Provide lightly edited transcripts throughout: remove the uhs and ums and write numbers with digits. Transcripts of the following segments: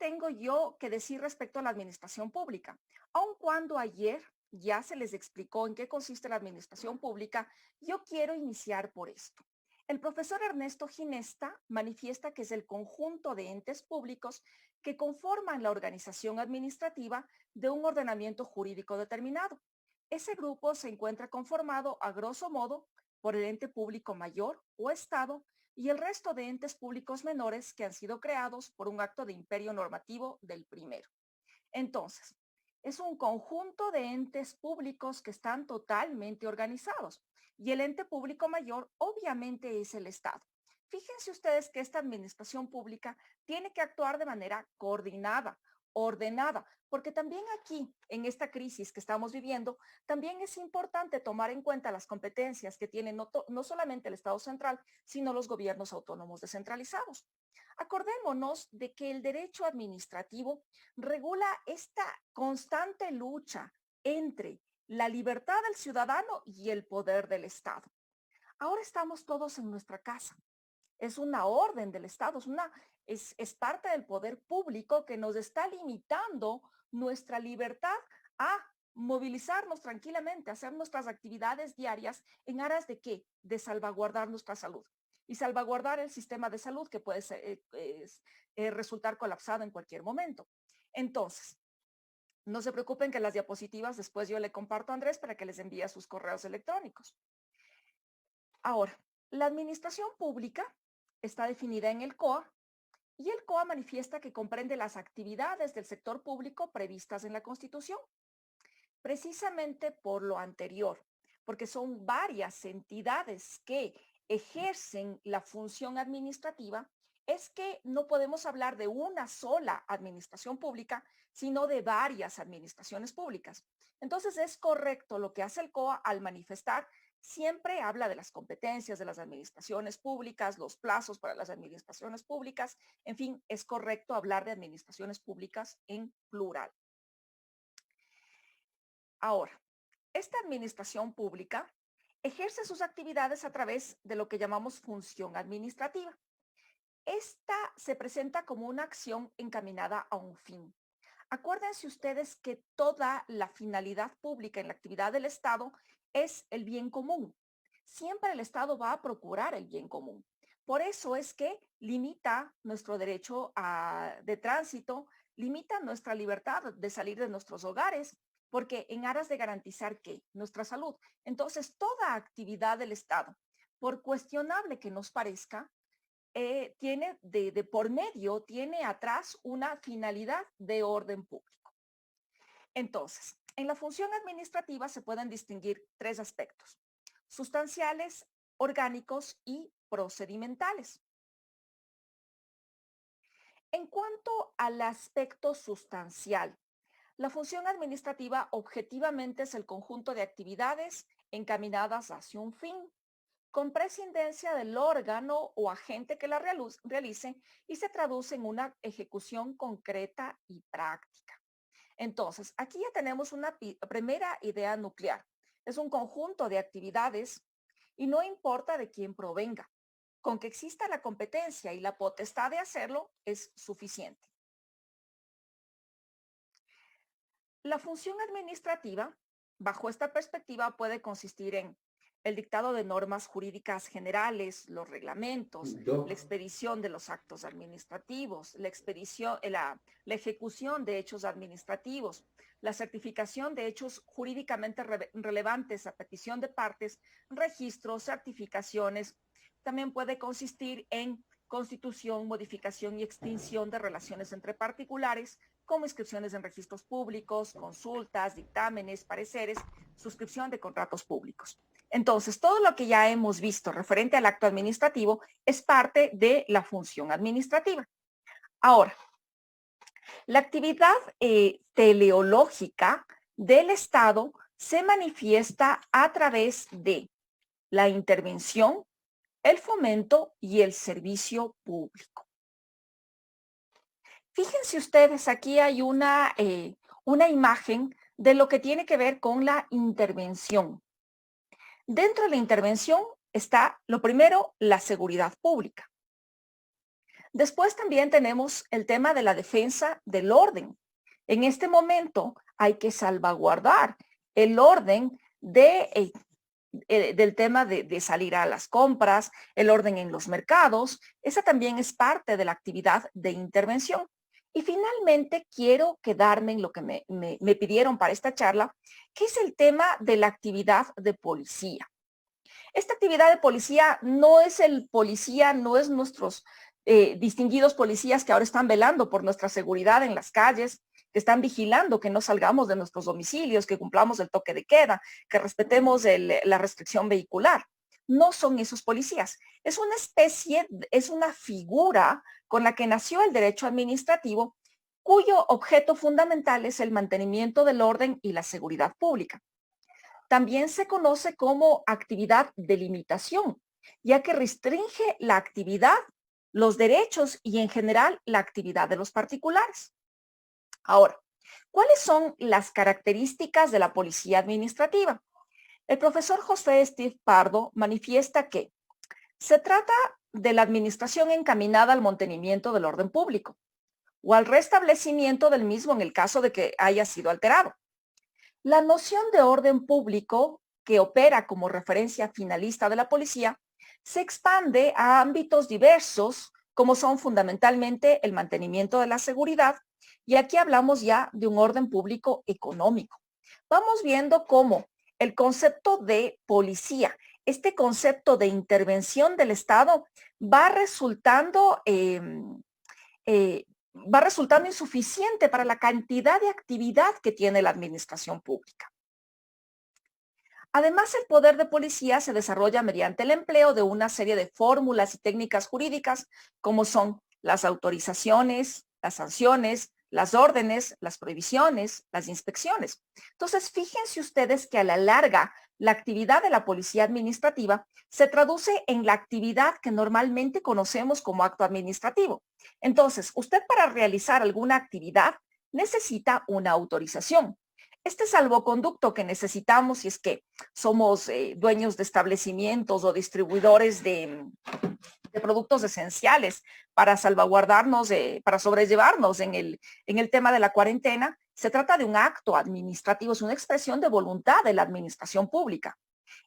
tengo yo que decir respecto a la administración pública? Aun cuando ayer ya se les explicó en qué consiste la administración pública, yo quiero iniciar por esto. El profesor Ernesto Ginesta manifiesta que es el conjunto de entes públicos que conforman la organización administrativa de un ordenamiento jurídico determinado. Ese grupo se encuentra conformado a grosso modo por el ente público mayor o Estado y el resto de entes públicos menores que han sido creados por un acto de imperio normativo del primero. Entonces, es un conjunto de entes públicos que están totalmente organizados y el ente público mayor obviamente es el Estado. Fíjense ustedes que esta administración pública tiene que actuar de manera coordinada, ordenada, porque también aquí, en esta crisis que estamos viviendo, también es importante tomar en cuenta las competencias que tiene no solamente el Estado central, sino los gobiernos autónomos descentralizados. Acordémonos de que el derecho administrativo regula esta constante lucha entre la libertad del ciudadano y el poder del Estado. Ahora estamos todos en nuestra casa. Es una orden del Estado, es parte del poder público que nos está limitando nuestra libertad a movilizarnos tranquilamente, a hacer nuestras actividades diarias en aras de qué? De salvaguardar nuestra salud y salvaguardar el sistema de salud que puede resultar colapsado en cualquier momento. Entonces, no se preocupen que las diapositivas después yo le comparto a Andrés para que les envíe sus correos electrónicos. Ahora, la administración pública está definida en el COA y el COA manifiesta que comprende las actividades del sector público previstas en la Constitución. Precisamente por lo anterior, porque son varias entidades que ejercen la función administrativa, es que no podemos hablar de una sola administración pública, sino de varias administraciones públicas. Entonces es correcto lo que hace el COA al manifestar, siempre habla de las competencias de las administraciones públicas, los plazos para las administraciones públicas, en fin, es correcto hablar de administraciones públicas en plural. Ahora, esta administración pública ejerce sus actividades a través de lo que llamamos función administrativa. Esta se presenta como una acción encaminada a un fin. Acuérdense ustedes que toda la finalidad pública en la actividad del Estado es el bien común. Siempre el Estado va a procurar el bien común. Por eso es que limita nuestro derecho de tránsito, limita nuestra libertad de salir de nuestros hogares, porque en aras de garantizar ¿qué? Nuestra salud. Entonces, toda actividad del Estado, por cuestionable que nos parezca, tiene de por medio, tiene atrás una finalidad de orden público. Entonces, en la función administrativa se pueden distinguir tres aspectos: sustanciales, orgánicos y procedimentales. En cuanto al aspecto sustancial, la función administrativa objetivamente es el conjunto de actividades encaminadas hacia un fin, con prescindencia del órgano o agente que la realice y se traduce en una ejecución concreta y práctica. Entonces, aquí ya tenemos una primera idea nuclear. Es un conjunto de actividades y no importa de quién provenga. Con que exista la competencia y la potestad de hacerlo es suficiente. La función administrativa, bajo esta perspectiva, puede consistir en el dictado de normas jurídicas generales, los reglamentos, la expedición de los actos administrativos, la ejecución de hechos administrativos, la certificación de hechos jurídicamente relevantes a petición de partes, registros, certificaciones. También puede consistir en constitución, modificación y extinción de relaciones entre particulares, como inscripciones en registros públicos, consultas, dictámenes, pareceres, suscripción de contratos públicos. Entonces, todo lo que ya hemos visto referente al acto administrativo es parte de la función administrativa. Ahora, la actividad teleológica del Estado se manifiesta a través de la intervención, el fomento y el servicio público. Fíjense ustedes, aquí hay una imagen de lo que tiene que ver con la intervención. Dentro de la intervención está, lo primero, la seguridad pública. Después también tenemos el tema de la defensa del orden. En este momento hay que salvaguardar el orden del tema de salir a las compras, el orden en los mercados. Esa también es parte de la actividad de intervención. Y finalmente quiero quedarme en lo que me pidieron para esta charla, que es el tema de la actividad de policía. Esta actividad de policía no es el policía, no es nuestros distinguidos policías que ahora están velando por nuestra seguridad en las calles, que están vigilando que no salgamos de nuestros domicilios, que cumplamos el toque de queda, que respetemos la restricción vehicular. No son esos policías. Es una especie, es una figura con la que nació el derecho administrativo, cuyo objeto fundamental es el mantenimiento del orden y la seguridad pública. También se conoce como actividad de limitación, ya que restringe la actividad, los derechos y en general la actividad de los particulares. Ahora, ¿cuáles son las características de la policía administrativa? El profesor José Steve Pardo manifiesta que se trata de la administración encaminada al mantenimiento del orden público o al restablecimiento del mismo en el caso de que haya sido alterado. La noción de orden público, que opera como referencia finalista de la policía, se expande a ámbitos diversos, como son fundamentalmente el mantenimiento de la seguridad, y aquí hablamos ya de un orden público económico. Vamos viendo cómo el concepto de policía, este concepto de intervención del Estado, va resultando eh, va resultando insuficiente para la cantidad de actividad que tiene la administración pública. Además, el poder de policía se desarrolla mediante el empleo de una serie de fórmulas y técnicas jurídicas, como son las autorizaciones, las sanciones, las órdenes, las prohibiciones, las inspecciones. Entonces, fíjense ustedes que a la larga, la actividad de la policía administrativa se traduce en la actividad que normalmente conocemos como acto administrativo. Entonces, usted para realizar alguna actividad necesita una autorización. Este salvoconducto que necesitamos si es que somos dueños de establecimientos o distribuidores de productos esenciales para salvaguardarnos, para sobrellevarnos en el tema de la cuarentena, se trata de un acto administrativo, es una expresión de voluntad de la administración pública.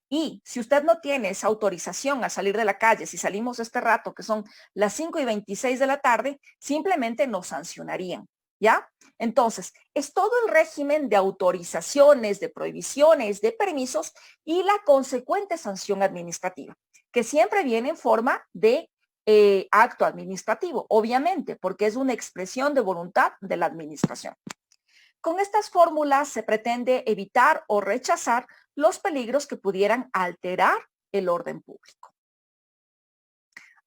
Y si usted no tiene esa autorización a salir de la calle, si salimos este rato, que son las 5:26 de la tarde, simplemente nos sancionarían, ¿ya? Entonces, es todo el régimen de autorizaciones, de prohibiciones, de permisos y la consecuente sanción administrativa, que siempre viene en forma de acto administrativo, obviamente, porque es una expresión de voluntad de la administración. Con estas fórmulas se pretende evitar o rechazar los peligros que pudieran alterar el orden público.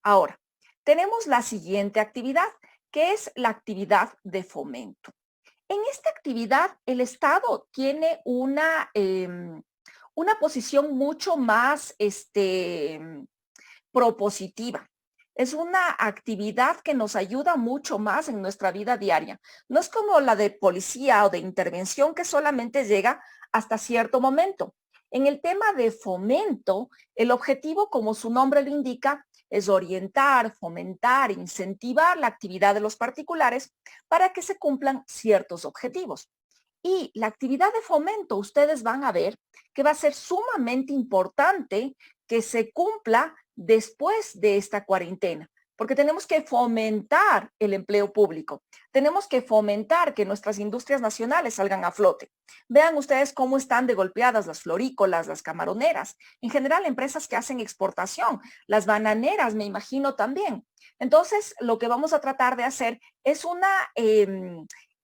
Ahora, tenemos la siguiente actividad, que es la actividad de fomento. En esta actividad, el Estado tiene una posición mucho más propositiva. Es una actividad que nos ayuda mucho más en nuestra vida diaria. No es como la de policía o de intervención que solamente llega hasta cierto momento. En el tema de fomento, el objetivo, como su nombre lo indica, es orientar, fomentar, incentivar la actividad de los particulares para que se cumplan ciertos objetivos. Y la actividad de fomento, ustedes van a ver que va a ser sumamente importante que se cumpla después de esta cuarentena, porque tenemos que fomentar el empleo público, tenemos que fomentar que nuestras industrias nacionales salgan a flote. Vean ustedes cómo están de golpeadas las florícolas, las camaroneras, en general empresas que hacen exportación, las bananeras, me imagino también. Entonces, lo que vamos a tratar de hacer es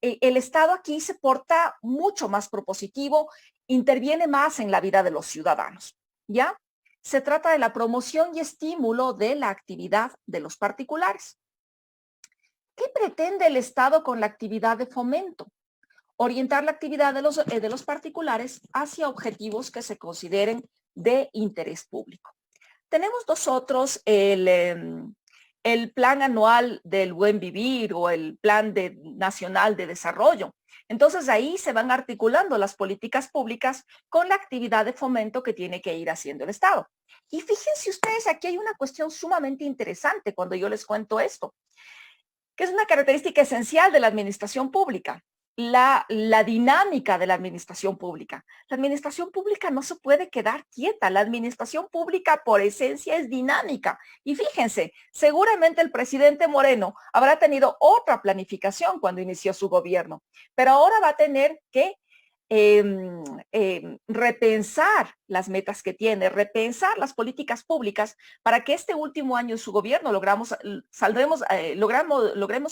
el Estado aquí se porta mucho más propositivo, interviene más en la vida de los ciudadanos, ¿ya? Se trata de la promoción y estímulo de la actividad de los particulares. ¿Qué pretende el Estado con la actividad de fomento? Orientar la actividad de los particulares hacia objetivos que se consideren de interés público. Tenemos nosotros el plan anual del buen vivir o el plan nacional de desarrollo. Entonces ahí se van articulando las políticas públicas con la actividad de fomento que tiene que ir haciendo el Estado. Y fíjense ustedes, aquí hay una cuestión sumamente interesante cuando yo les cuento esto, que es una característica esencial de la administración pública, la dinámica de la administración pública. La administración pública no se puede quedar quieta. La administración pública por esencia es dinámica. Y fíjense, seguramente el presidente Moreno habrá tenido otra planificación cuando inició su gobierno, pero ahora va a tener que repensar las metas que tiene, repensar las políticas públicas para que este último año de su gobierno logremos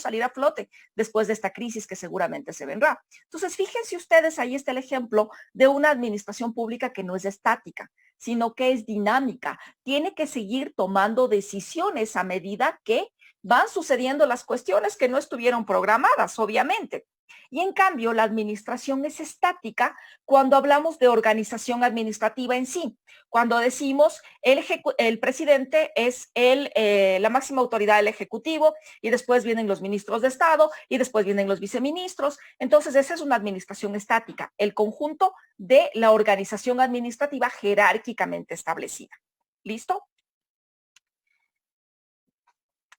salir a flote después de esta crisis que seguramente se vendrá. Entonces, fíjense ustedes, ahí está el ejemplo de una administración pública que no es estática, sino que es dinámica. Tiene que seguir tomando decisiones a medida que van sucediendo las cuestiones que no estuvieron programadas, obviamente. Y en cambio, la administración es estática cuando hablamos de organización administrativa en sí. Cuando decimos el presidente es la máxima autoridad del Ejecutivo y después vienen los ministros de Estado y después vienen los viceministros. Entonces, esa es una administración estática, el conjunto de la organización administrativa jerárquicamente establecida. ¿Listo?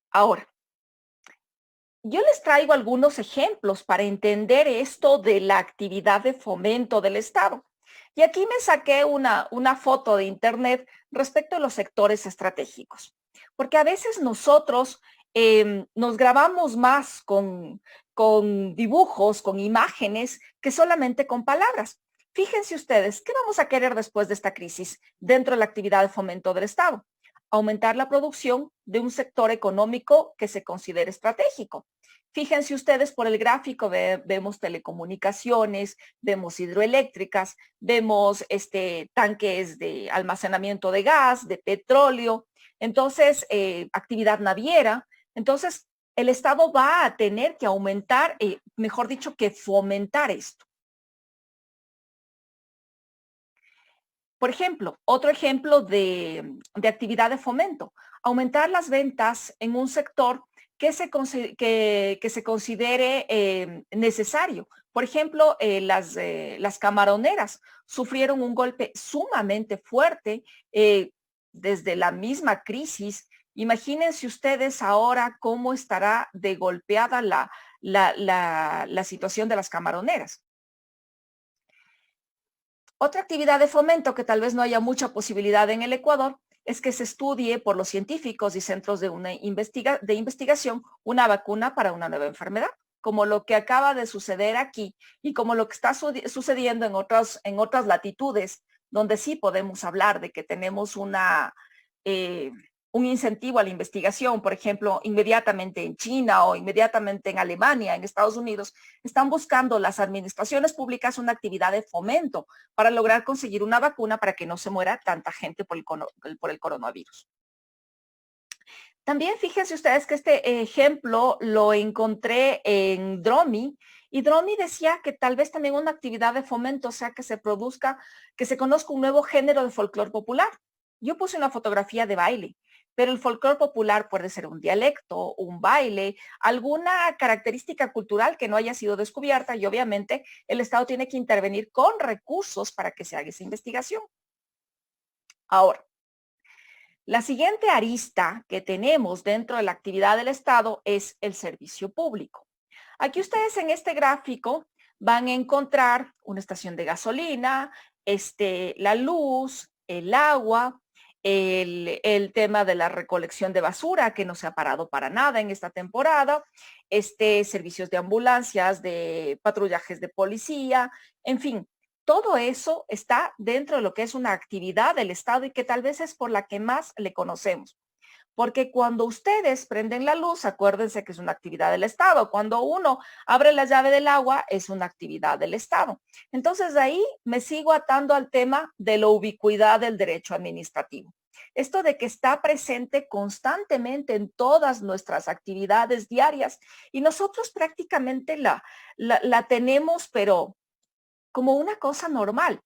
Ahora, yo les traigo algunos ejemplos para entender esto de la actividad de fomento del Estado. Y aquí me saqué una foto de internet respecto a los sectores estratégicos, porque a veces nosotros nos grabamos más con dibujos, con imágenes, que solamente con palabras. Fíjense ustedes, ¿qué vamos a querer después de esta crisis dentro de la actividad de fomento del Estado? Aumentar la producción de un sector económico que se considere estratégico. Fíjense ustedes por el gráfico, vemos telecomunicaciones, vemos hidroeléctricas, vemos tanques de almacenamiento de gas, de petróleo, entonces actividad naviera. Entonces, el Estado va a tener que aumentar, mejor dicho, que fomentar esto. Por ejemplo, otro ejemplo de actividad de fomento, aumentar las ventas en un sector que se considere necesario. Por ejemplo, las camaroneras sufrieron un golpe sumamente fuerte desde la misma crisis. Imagínense ustedes ahora cómo estará de golpeada la situación de las camaroneras. Otra actividad de fomento que tal vez no haya mucha posibilidad en el Ecuador es que se estudie por los científicos y centros de investigación una vacuna para una nueva enfermedad, como lo que acaba de suceder aquí y como lo que está sucediendo en otras latitudes, donde sí podemos hablar de que tenemos eh, un incentivo a la investigación, por ejemplo, inmediatamente en China o inmediatamente en Alemania, en Estados Unidos, están buscando las administraciones públicas una actividad de fomento para lograr conseguir una vacuna para que no se muera tanta gente por el coronavirus. También fíjense ustedes que este ejemplo lo encontré en Dromi y Dromi decía que tal vez también una actividad de fomento sea que se produzca, que se conozca un nuevo género de folclore popular. Yo puse una fotografía de baile, pero el folclore popular puede ser un dialecto, un baile, alguna característica cultural que no haya sido descubierta y obviamente el Estado tiene que intervenir con recursos para que se haga esa investigación. Ahora, la siguiente arista que tenemos dentro de la actividad del Estado es el servicio público. Aquí ustedes en este gráfico van a encontrar una estación de gasolina, la luz, el agua, el tema de la recolección de basura, que no se ha parado para nada en esta temporada, servicios de ambulancias, de patrullajes de policía, en fin, todo eso está dentro de lo que es una actividad del Estado y que tal vez es por la que más le conocemos. Porque cuando ustedes prenden la luz, acuérdense que es una actividad del Estado. Cuando uno abre la llave del agua, es una actividad del Estado. Entonces, de ahí me sigo atando al tema de la ubicuidad del derecho administrativo. Esto de que está presente constantemente en todas nuestras actividades diarias y nosotros prácticamente la tenemos, pero como una cosa normal.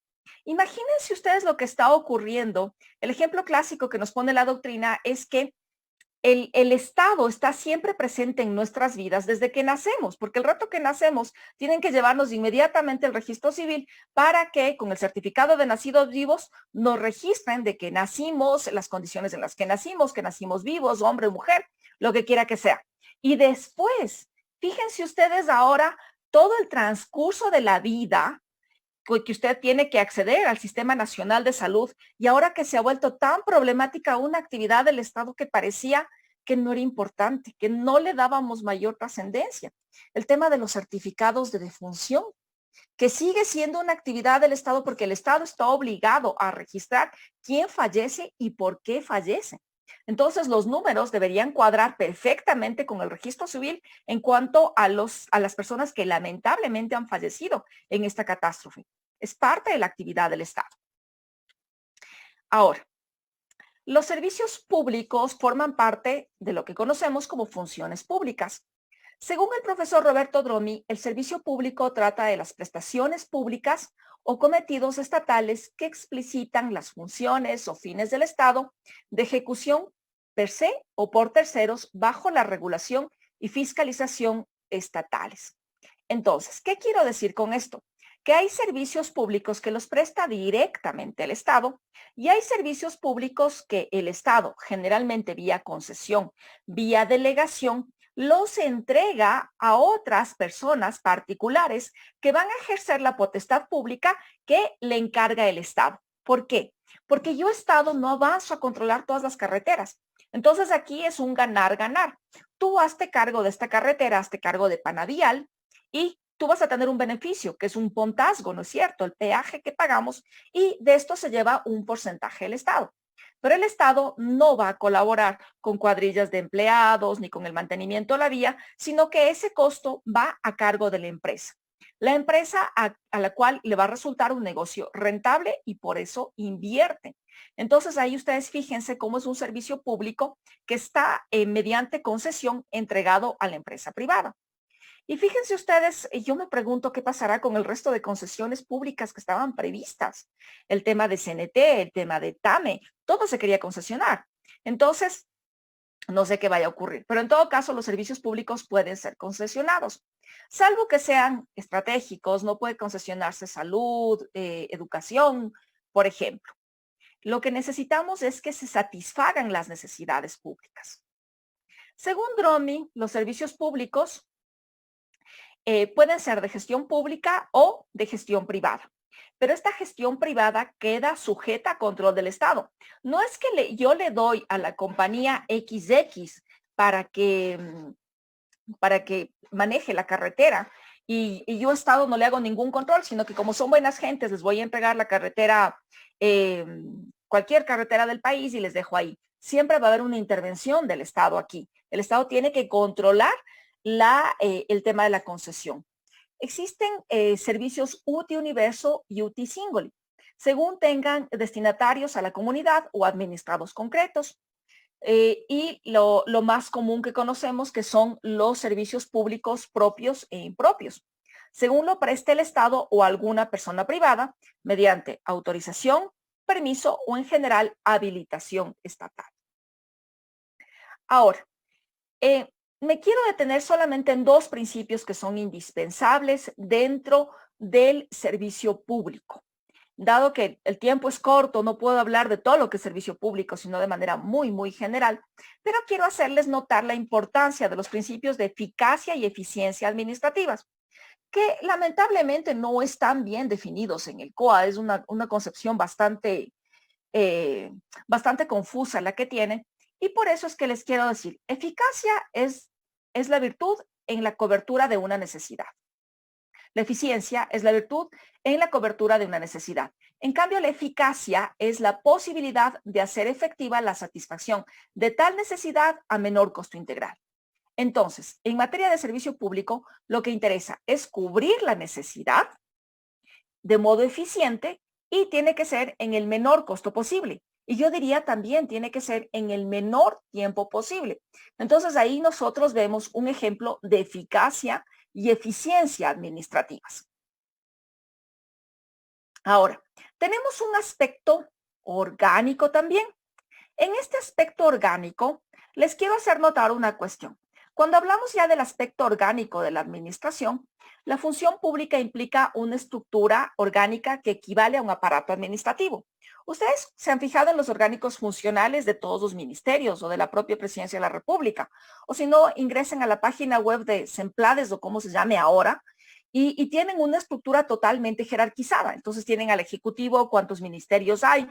Imagínense ustedes lo que está ocurriendo. El ejemplo clásico que nos pone la doctrina es que el Estado está siempre presente en nuestras vidas desde que nacemos, porque el rato que nacemos tienen que llevarnos inmediatamente el registro civil para que con el certificado de nacidos vivos nos registren de que nacimos, las condiciones en las que nacimos vivos, hombre o mujer, lo que quiera que sea. Y después, fíjense ustedes ahora todo el transcurso de la vida que usted tiene que acceder al Sistema Nacional de Salud y ahora que se ha vuelto tan problemática una actividad del Estado que parecía que no era importante, que no le dábamos mayor trascendencia. El tema de los certificados de defunción, que sigue siendo una actividad del Estado porque el Estado está obligado a registrar quién fallece y por qué fallece. Entonces, los números deberían cuadrar perfectamente con el registro civil en cuanto a las personas que lamentablemente han fallecido en esta catástrofe. Es parte de la actividad del Estado. Ahora, los servicios públicos forman parte de lo que conocemos como funciones públicas. Según el profesor Roberto Dromi, el servicio público trata de las prestaciones públicas o cometidos estatales que explicitan las funciones o fines del Estado de ejecución per se o por terceros bajo la regulación y fiscalización estatales. Entonces, ¿qué quiero decir con esto? Que hay servicios públicos que los presta directamente el Estado y hay servicios públicos que el Estado, generalmente vía concesión, vía delegación, los entrega a otras personas particulares que van a ejercer la potestad pública que le encarga el Estado. ¿Por qué? Porque yo, Estado, no avanzo a controlar todas las carreteras. Entonces aquí es un ganar-ganar. Tú hazte cargo de esta carretera, hazte cargo de Panadial, y tú vas a tener un beneficio, que es un pontazgo, ¿no es cierto? El peaje que pagamos y de esto se lleva un porcentaje el Estado. Pero el Estado no va a colaborar con cuadrillas de empleados ni con el mantenimiento de la vía, sino que ese costo va a cargo de la empresa. La empresa a la cual le va a resultar un negocio rentable y por eso invierte. Entonces ahí ustedes fíjense cómo es un servicio público que está mediante concesión entregado a la empresa privada. Y fíjense ustedes, yo me pregunto qué pasará con el resto de concesiones públicas que estaban previstas. El tema de CNT, el tema de TAME, todo se quería concesionar. Entonces, no sé qué vaya a ocurrir, pero en todo caso los servicios públicos pueden ser concesionados. Salvo que sean estratégicos, no puede concesionarse salud, educación, por ejemplo. Lo que necesitamos es que se satisfagan las necesidades públicas. Según Dromi, los servicios públicos pueden ser de gestión pública o de gestión privada. Pero esta gestión privada queda sujeta a control del Estado. No es que yo le doy a la compañía XX para que maneje la carretera y yo, Estado, no le hago ningún control, sino que como son buenas gentes, les voy a entregar la carretera, eh, cualquier carretera del país y les dejo ahí. Siempre va a haber una intervención del Estado aquí. El Estado tiene que controlar el tema de la concesión. Existen servicios UTI Universo y UTI Singoli, según tengan destinatarios a la comunidad o administrados concretos. Y lo más común que conocemos que son los servicios públicos propios e impropios, según lo preste el Estado o alguna persona privada mediante autorización, permiso o en general habilitación estatal. Ahora, eh, me quiero detener solamente en dos principios que son indispensables dentro del servicio público. Dado que el tiempo es corto, no puedo hablar de todo lo que es servicio público, sino de manera muy, muy general, pero quiero hacerles notar la importancia de los principios de eficacia y eficiencia administrativas, que lamentablemente no están bien definidos en el COA. Es una concepción bastante confusa la que tiene, y por eso es que les quiero decir, eficacia es la virtud en la cobertura de una necesidad. La eficiencia es la virtud en la cobertura de una necesidad. En cambio, la eficacia es la posibilidad de hacer efectiva la satisfacción de tal necesidad a menor costo integral. Entonces, en materia de servicio público, lo que interesa es cubrir la necesidad de modo eficiente y tiene que ser en el menor costo posible. Y yo diría también tiene que ser en el menor tiempo posible. Entonces ahí nosotros vemos un ejemplo de eficacia y eficiencia administrativas. Ahora, tenemos un aspecto orgánico también. En este aspecto orgánico, Les quiero hacer notar una cuestión. Cuando hablamos ya del aspecto orgánico de la administración, la función pública implica una estructura orgánica que equivale a un aparato administrativo. Ustedes se han fijado en los orgánicos funcionales de todos los ministerios o de la propia Presidencia de la República, o si no, ingresen a la página web de Semplades o como se llame ahora, y tienen una estructura totalmente jerarquizada. Entonces tienen al Ejecutivo, cuántos ministerios hay,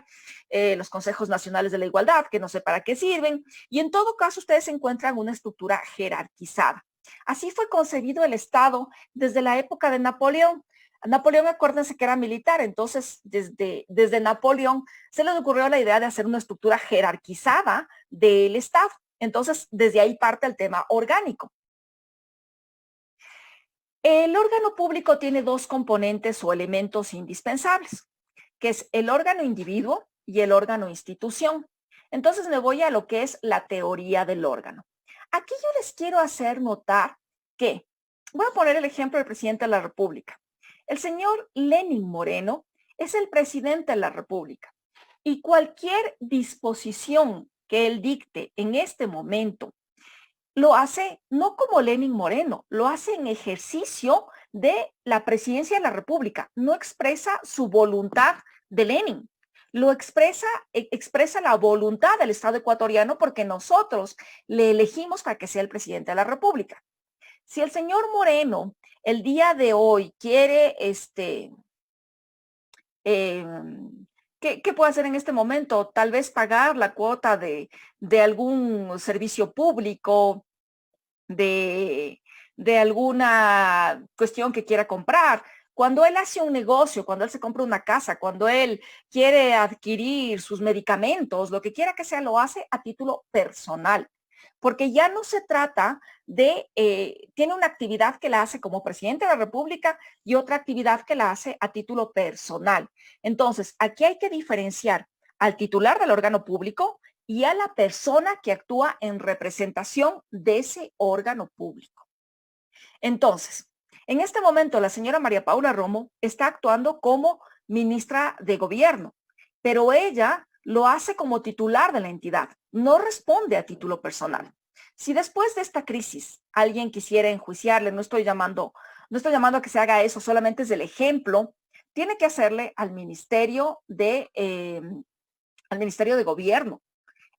los consejos nacionales de la igualdad, que no sé para qué sirven, y en todo caso ustedes encuentran una estructura jerarquizada. Así fue concebido el Estado desde la época de Napoleón. Napoleón, acuérdense que era militar, entonces desde Napoleón se les ocurrió la idea de hacer una estructura jerarquizada del Estado. Entonces, desde ahí parte el tema orgánico. El órgano público tiene dos componentes o elementos indispensables, que es el órgano individuo y el órgano institución. Entonces me voy a lo que es la teoría del órgano. Aquí yo les quiero hacer notar que, voy a poner el ejemplo del presidente de la República. El señor Lenín Moreno es el presidente de la República y cualquier disposición que él dicte en este momento lo hace no como Lenín Moreno, lo hace en ejercicio de la presidencia de la República. No expresa su voluntad de Lenin, lo expresa la voluntad del Estado ecuatoriano porque nosotros le elegimos para que sea el presidente de la República. Si el señor Moreno el día de hoy quiere, eh, ¿qué puede hacer en este momento? Tal vez pagar la cuota de algún servicio público, de alguna cuestión que quiera comprar. Cuando él hace un negocio, cuando él se compra una casa, cuando él quiere adquirir sus medicamentos, lo que quiera que sea, lo hace a título personal. Porque ya no se trata tiene una actividad que la hace como presidente de la República y otra actividad que la hace a título personal. Entonces, aquí hay que diferenciar al titular del órgano público y a la persona que actúa en representación de ese órgano público. Entonces, en este momento la señora María Paula Romo está actuando como ministra de gobierno, pero ella lo hace como titular de la entidad, no responde a título personal. Si después de esta crisis alguien quisiera enjuiciarle, no estoy llamando a que se haga eso, solamente es el ejemplo, tiene que hacerle al ministerio de gobierno,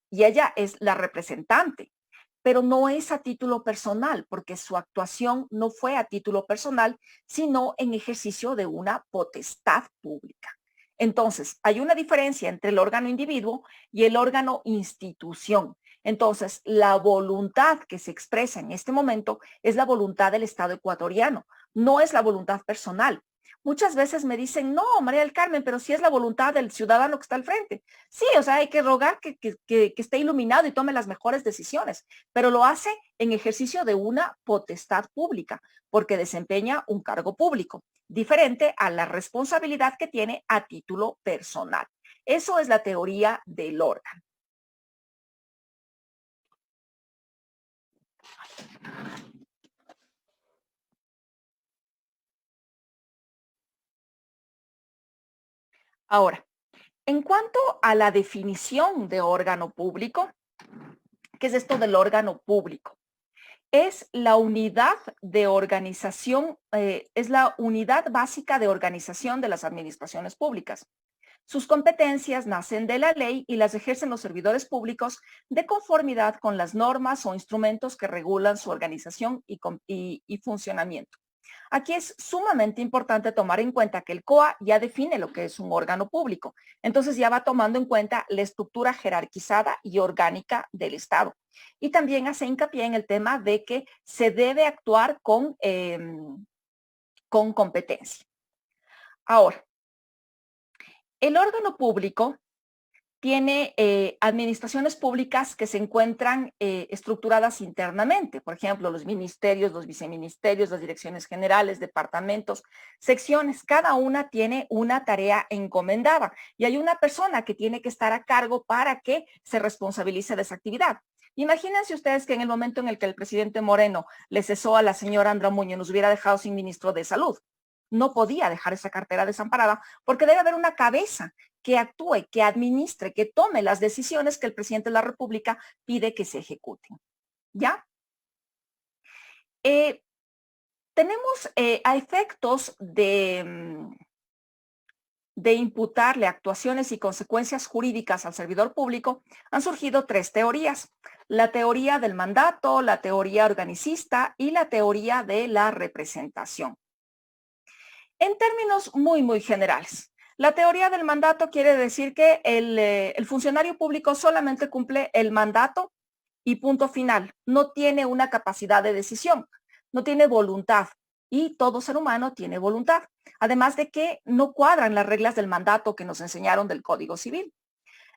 y ella es la representante, pero no es a título personal, porque su actuación no fue a título personal, sino en ejercicio de una potestad pública. Entonces, hay una diferencia entre el órgano individuo y el órgano institución. Entonces, la voluntad que se expresa en este momento es la voluntad del Estado ecuatoriano, no es la voluntad personal. Muchas veces me dicen, no, María del Carmen, pero sí es la voluntad del ciudadano que está al frente. Sí, o sea, hay que rogar que esté iluminado y tome las mejores decisiones, pero lo hace en ejercicio de una potestad pública, porque desempeña un cargo público, diferente a la responsabilidad que tiene a título personal. Eso es la teoría del órgano. Ahora, en cuanto a la definición de órgano público, ¿qué es esto del órgano público? Es la unidad de organización, es la unidad básica de organización de las administraciones públicas. Sus competencias nacen de la ley y las ejercen los servidores públicos de conformidad con las normas o instrumentos que regulan su organización y funcionamiento. Aquí es sumamente importante tomar en cuenta que el COA ya define lo que es un órgano público. Entonces ya va tomando en cuenta la estructura jerarquizada y orgánica del Estado. Y también hace hincapié en el tema de que se debe actuar con competencia. Ahora, el órgano público tiene administraciones públicas que se encuentran estructuradas internamente, por ejemplo, los ministerios, los viceministerios, las direcciones generales, departamentos, secciones, cada una tiene una tarea encomendada y hay una persona que tiene que estar a cargo para que se responsabilice de esa actividad. Imagínense ustedes que en el momento en el que el presidente Moreno le cesó a la señora Andra Muñoz, nos hubiera dejado sin ministro de Salud. No podía dejar esa cartera desamparada porque debe haber una cabeza que actúe, que administre, que tome las decisiones que el presidente de la República pide que se ejecuten. ¿Ya? Tenemos a efectos de imputarle actuaciones y consecuencias jurídicas al servidor público, han surgido tres teorías: la teoría del mandato, la teoría organicista y la teoría de la representación. En términos muy generales, la teoría del mandato quiere decir que el funcionario público solamente cumple el mandato y punto final. No tiene una capacidad de decisión, no tiene voluntad, y todo ser humano tiene voluntad. Además de que no cuadran las reglas del mandato que nos enseñaron del Código Civil.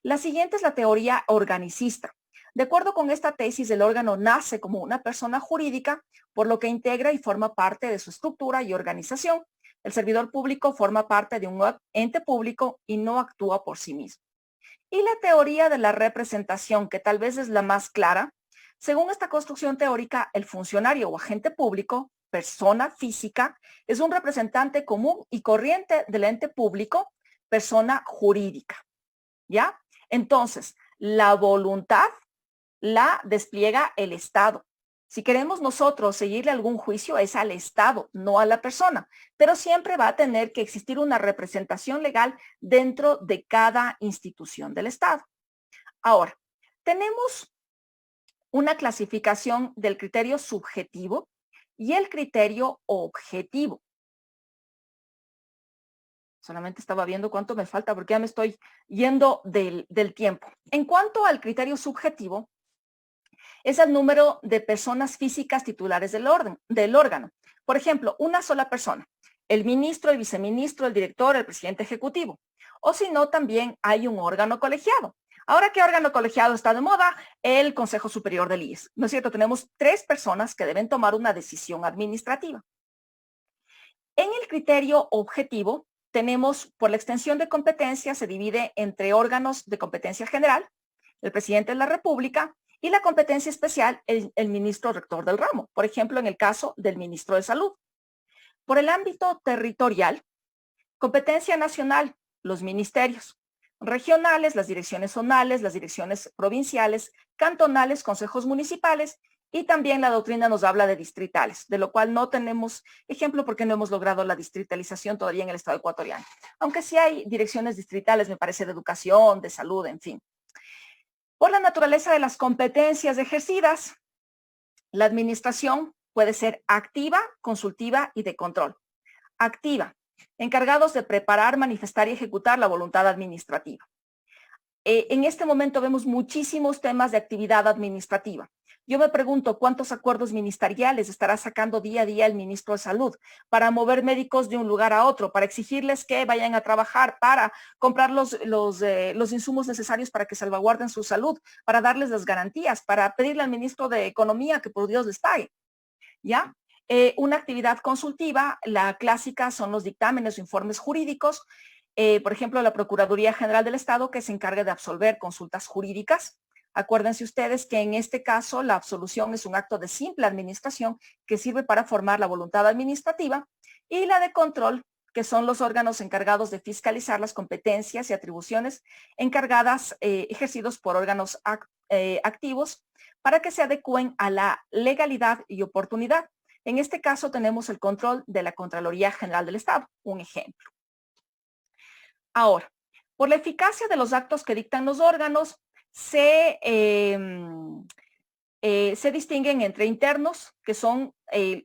La siguiente es la teoría organicista. De acuerdo con esta tesis, el órgano nace como una persona jurídica, por lo que integra y forma parte de su estructura y organización. El servidor público forma parte de un ente público y no actúa por sí mismo. Y la teoría de la representación, que tal vez es la más clara. Según esta construcción teórica, el funcionario o agente público, persona física, es un representante común y corriente del ente público, persona jurídica. ¿Ya? Entonces, la voluntad la despliega el Estado. Si queremos nosotros seguirle algún juicio, es al Estado, no a la persona, pero siempre va a tener que existir una representación legal dentro de cada institución del Estado. Ahora, tenemos una clasificación del criterio subjetivo y el criterio objetivo. Solamente estaba viendo cuánto me falta porque ya me estoy yendo del tiempo. En cuanto al criterio subjetivo, es el número de personas físicas titulares del órgano. Por ejemplo, una sola persona: el ministro, el viceministro, el director, el presidente ejecutivo. O si no, también hay un órgano colegiado. Ahora, ¿qué órgano colegiado está de moda? El Consejo Superior del IES. ¿No es cierto? Tenemos 3 personas que deben tomar una decisión administrativa. En el criterio objetivo, tenemos, por la extensión de competencia, se divide entre órganos de competencia general, el presidente de la República, y la competencia especial, el ministro rector del ramo. Por ejemplo, en el caso del ministro de Salud. Por el ámbito territorial, competencia nacional, los ministerios; regionales, las direcciones zonales, las direcciones provinciales; cantonales, consejos municipales; y también la doctrina nos habla de distritales, de lo cual no tenemos ejemplo porque no hemos logrado la distritalización todavía en el Estado ecuatoriano. Aunque sí hay direcciones distritales, me parece, de educación, de salud, en fin. Por la naturaleza de las competencias ejercidas, la administración puede ser activa, consultiva y de control. Activa: encargados de preparar, manifestar y ejecutar la voluntad administrativa. En este momento vemos muchísimos temas de actividad administrativa. Yo me pregunto cuántos acuerdos ministeriales estará sacando día a día el ministro de Salud para mover médicos de un lugar a otro, para exigirles que vayan a trabajar, para comprar los insumos necesarios para que salvaguarden su salud, para darles las garantías, para pedirle al ministro de Economía que por Dios les pague. ¿Ya? Una actividad consultiva, la clásica, son los dictámenes o informes jurídicos. Por ejemplo, la Procuraduría General del Estado, que se encarga de absolver consultas jurídicas. Acuérdense ustedes que en este caso la absolución es un acto de simple administración que sirve para formar la voluntad administrativa. Y la de control, que son los órganos encargados de fiscalizar las competencias y atribuciones encargadas, ejercidos por órganos activos, para que se adecúen a la legalidad y oportunidad. En este caso tenemos el control de la Contraloría General del Estado, un ejemplo. Ahora, por la eficacia de los actos que dictan los órganos, se distinguen entre internos, que son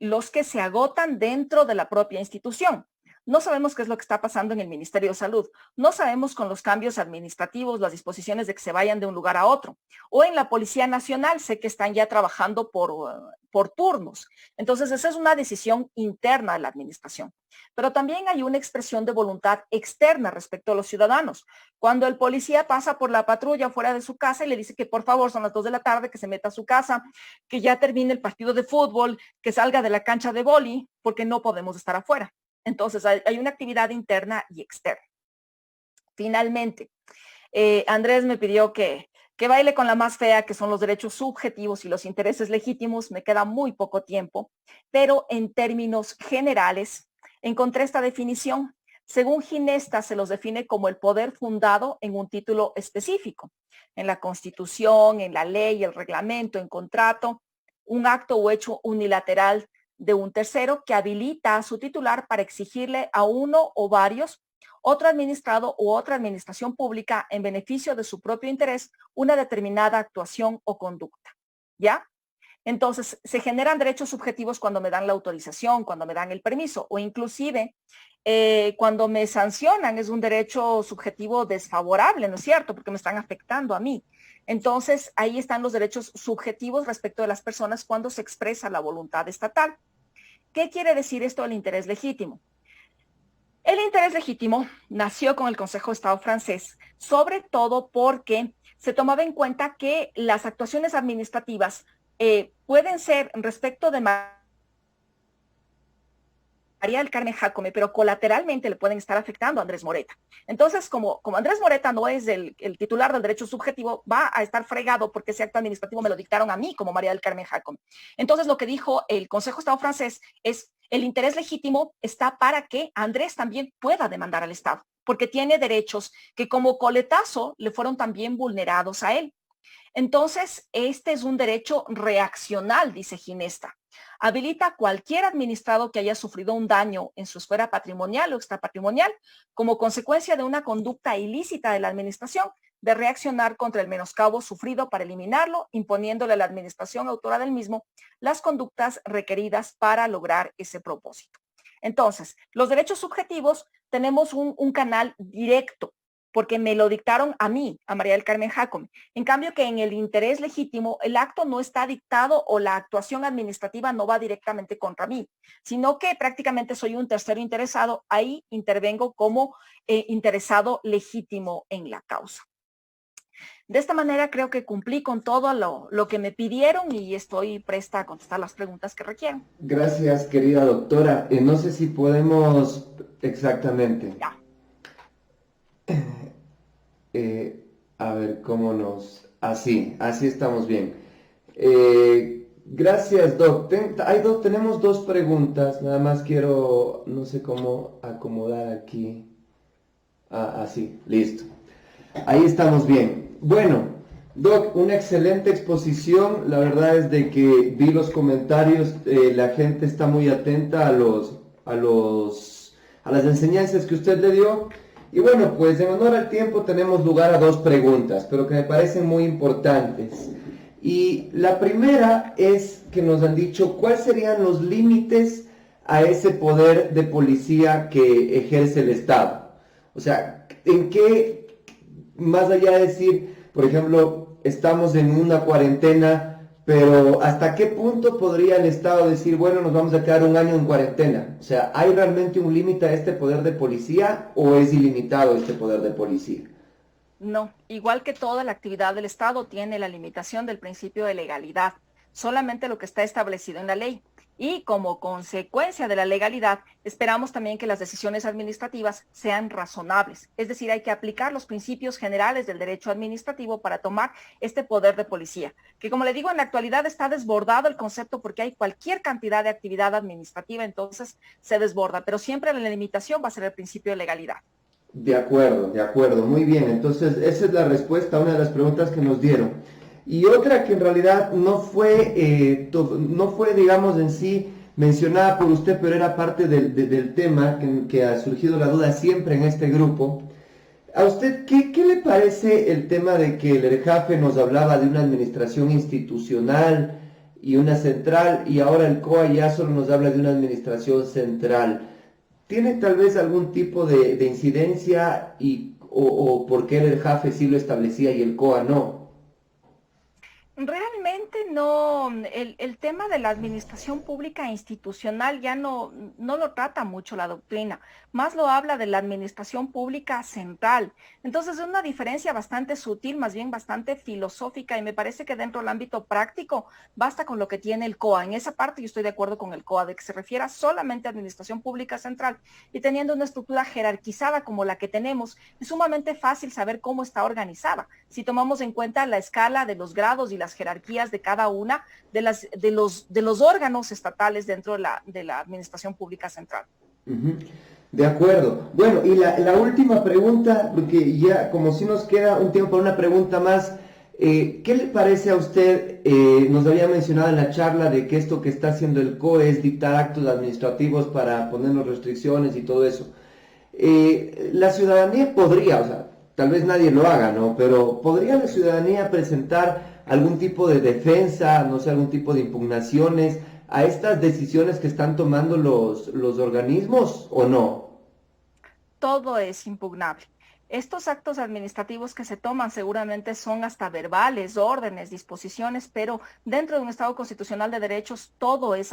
los que se agotan dentro de la propia institución. No sabemos qué es lo que está pasando en el Ministerio de Salud. No sabemos con los cambios administrativos, las disposiciones de que se vayan de un lugar a otro. O en la Policía Nacional, sé que están ya trabajando por turnos. Entonces, esa es una decisión interna de la administración. Pero también hay una expresión de voluntad externa respecto a los ciudadanos. Cuando el policía pasa por la patrulla fuera de su casa y le dice que por favor son las 2 de la tarde, que se meta a su casa, que ya termine el partido de fútbol, que salga de la cancha de vóley, porque no podemos estar afuera. Entonces, hay una actividad interna y externa. Finalmente, Andrés me pidió que baile con la más fea, que son los derechos subjetivos y los intereses legítimos. Me queda muy poco tiempo, pero en términos generales, encontré esta definición: Según Ginesta, se los define como el poder fundado en un título específico, en la Constitución, en la ley, el reglamento, en contrato, un acto o hecho unilateral de un tercero que habilita a su titular para exigirle a uno o varios, otro administrado u otra administración pública en beneficio de su propio interés, una determinada actuación o conducta. ¿Ya? Entonces, se generan derechos subjetivos cuando me dan la autorización, cuando me dan el permiso, o inclusive cuando me sancionan es un derecho subjetivo desfavorable, ¿no es cierto? Porque me están afectando a mí. Entonces, ahí están los derechos subjetivos respecto de las personas cuando se expresa la voluntad estatal. ¿Qué quiere decir esto del interés legítimo? El interés legítimo nació con el Consejo de Estado francés, sobre todo porque se tomaba en cuenta que las actuaciones administrativas pueden ser respecto de María del Carmen Jácome, pero colateralmente le pueden estar afectando a Andrés Moreta. Entonces, como Andrés Moreta no es el titular del derecho subjetivo, va a estar fregado porque ese acto administrativo me lo dictaron a mí como María del Carmen Jácome. Entonces, lo que dijo el Consejo de Estado francés es el interés legítimo está para que Andrés también pueda demandar al Estado, porque tiene derechos que como coletazo le fueron también vulnerados a él. Entonces, este es un derecho reaccional, dice Ginesta. Habilita a cualquier administrado que haya sufrido un daño en su esfera patrimonial o extrapatrimonial como consecuencia de una conducta ilícita de la administración de reaccionar contra el menoscabo sufrido para eliminarlo, imponiéndole a la administración autora del mismo las conductas requeridas para lograr ese propósito. Entonces, los derechos subjetivos tenemos un canal directo porque me lo dictaron a mí, a María del Carmen Jácome. En cambio que en el interés legítimo, el acto no está dictado o la actuación administrativa no va directamente contra mí, sino que prácticamente soy un tercero interesado, ahí intervengo como interesado legítimo en la causa. De esta manera creo que cumplí con todo lo que me pidieron y estoy presta a contestar las preguntas que requieran. Gracias, querida doctora. No sé si podemos exactamente. Ya. A ver, cómo nos... Así estamos bien. Gracias, Doc. Tenemos dos preguntas, nada más quiero, no sé cómo acomodar aquí. Así, listo. Ahí estamos bien. Bueno, Doc, una excelente exposición. La verdad es de que vi los comentarios, la gente está muy atenta a las enseñanzas que usted le dio. Y bueno, pues en honor al tiempo tenemos lugar a dos preguntas, pero que me parecen muy importantes. Y la primera es que nos han dicho cuáles serían los límites a ese poder de policía que ejerce el Estado. O sea, ¿en qué, más allá de decir, por ejemplo, estamos en una cuarentena, pero hasta qué punto podría el Estado decir, bueno, nos vamos a quedar un año en cuarentena? O sea, ¿hay realmente un límite a este poder de policía o es ilimitado este poder de policía? No, igual que toda la actividad del Estado tiene la limitación del principio de legalidad, solamente lo que está establecido en la ley. Y como consecuencia de la legalidad, esperamos también que las decisiones administrativas sean razonables. Es decir, hay que aplicar los principios generales del derecho administrativo para tomar este poder de policía, que como le digo, en la actualidad está desbordado el concepto porque hay cualquier cantidad de actividad administrativa, entonces se desborda, pero siempre la limitación va a ser el principio de legalidad. De acuerdo, muy bien. Entonces, esa es la respuesta a una de las preguntas que nos dieron. Y otra que en realidad no fue, digamos, en sí mencionada por usted, pero era parte del tema que ha surgido la duda siempre en este grupo. ¿A usted qué le parece el tema de que el ERJAFE nos hablaba de una administración institucional y una central, y ahora el COA ya solo nos habla de una administración central? ¿Tiene tal vez algún tipo de incidencia o por qué el JAFE sí lo establecía y el COA no? Realmente no, el tema de la administración pública institucional ya no lo trata mucho la doctrina, más lo habla de la administración pública central. Entonces es una diferencia bastante sutil, más bien bastante filosófica, y me parece que dentro del ámbito práctico basta con lo que tiene el COA. En esa parte yo estoy de acuerdo con el COA, de que se refiera solamente a administración pública central y teniendo una estructura jerarquizada como la que tenemos, es sumamente fácil saber cómo está organizada. Si tomamos en cuenta la escala de los grados y las jerarquías de cada una de los órganos estatales dentro de la administración pública central. Ujú. De acuerdo. Bueno, y la última pregunta, porque ya como si nos queda un tiempo para una pregunta más, ¿qué le parece a usted? Nos había mencionado en la charla de que esto que está haciendo el COE es dictar actos administrativos para ponernos restricciones y todo eso. La ciudadanía podría, o sea, tal vez nadie lo haga, ¿no? Pero ¿podría la ciudadanía presentar algún tipo de defensa, no sé, algún tipo de impugnaciones a estas decisiones que están tomando los organismos o no? Todo es impugnable. Estos actos administrativos que se toman seguramente son hasta verbales, órdenes, disposiciones, pero dentro de un Estado constitucional de derechos todo es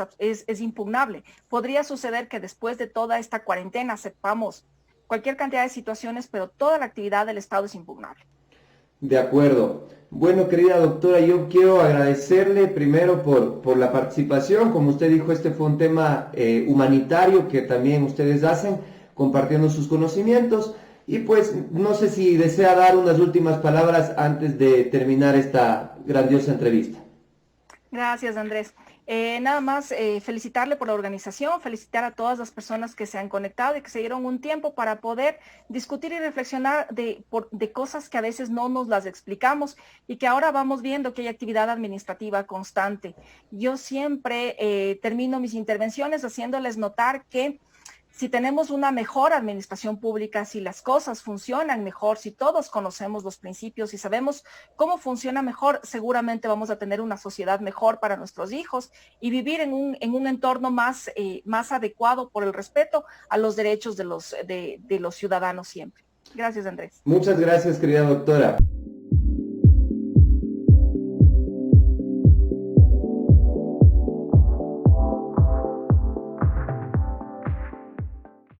impugnable. Podría suceder que después de toda esta cuarentena sepamos cualquier cantidad de situaciones, pero toda la actividad del Estado es impugnable. De acuerdo. Bueno, querida doctora, yo quiero agradecerle primero por la participación. Como usted dijo, este fue un tema humanitario que también ustedes hacen, compartiendo sus conocimientos. Y pues no sé si desea dar unas últimas palabras antes de terminar esta grandiosa entrevista. Gracias, Andrés. Nada más felicitarle por la organización, felicitar a todas las personas que se han conectado y que se dieron un tiempo para poder discutir y reflexionar de cosas que a veces no nos las explicamos y que ahora vamos viendo que hay actividad administrativa constante. Yo siempre termino mis intervenciones haciéndoles notar que si tenemos una mejor administración pública, si las cosas funcionan mejor, si todos conocemos los principios y sabemos cómo funciona mejor, seguramente vamos a tener una sociedad mejor para nuestros hijos y vivir en un entorno más adecuado por el respeto a los derechos de los ciudadanos siempre. Gracias, Andrés. Muchas gracias, querida doctora.